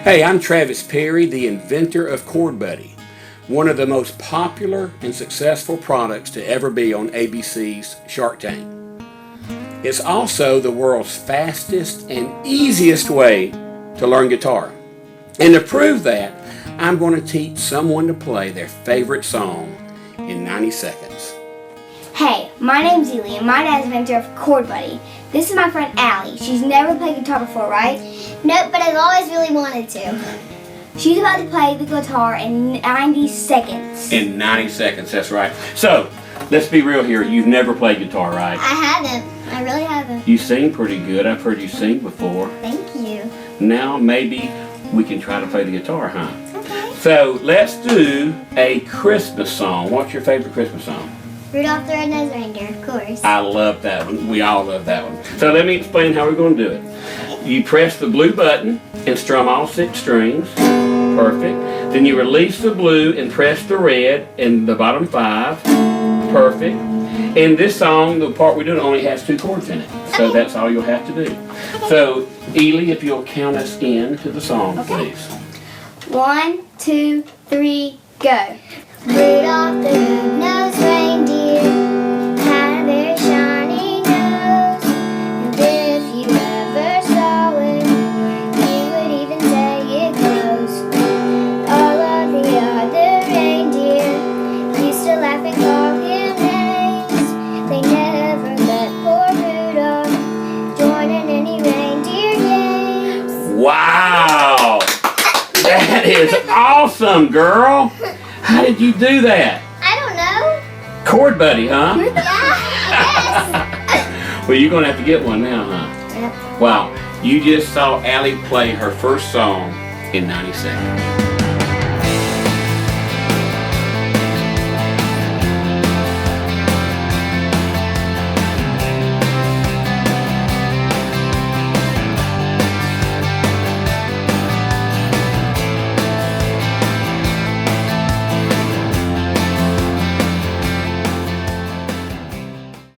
Hey, I'm Travis Perry, the inventor of ChordBuddy, one of the most popular and successful products to ever be on ABC's Shark Tank. It's also the world's fastest and easiest way to learn guitar. And to prove that, I'm going to teach someone to play their favorite song in 90 seconds. Hey, my name's Ely and my dad's inventor of ChordBuddy. This is my friend Allie. She's never played guitar before, right? Nope, but I've always really wanted to. She's about to play the guitar in 90 seconds. In 90 seconds, that's right. So, let's be real here. You've never played guitar, right? I haven't. I really haven't. You sing pretty good. I've heard you sing before. Thank you. Now, maybe we can try to play the guitar, huh? Okay. So, let's do a Christmas song. What's your favorite Christmas song? Rudolph the Red-Nosed Reindeer, of course. I love that one. We all love that one. So let me explain how we're going to do it. You press the blue button and strum all 6 strings. Perfect. Then you release the blue and press the red in the bottom 5. Perfect. In this song, the part we're doing only has 2 chords in it. So that's all you'll have to do. So, Ely, if you'll count us in to the song, please. 1, 2, 3, go. Rudolph the Red-Nosed Reindeer had a very shiny nose, and if you ever saw it, you would even say it glows. All of the other reindeer used to laugh and call him names. They never let poor Rudolph join in any reindeer games. Wow! That is awesome, girl! How did you do that? I don't know. ChordBuddy, huh? Yeah, yes. Well, you're going to have to get one now, huh? Yep. Wow, you just saw Allie play her first song in 90 seconds.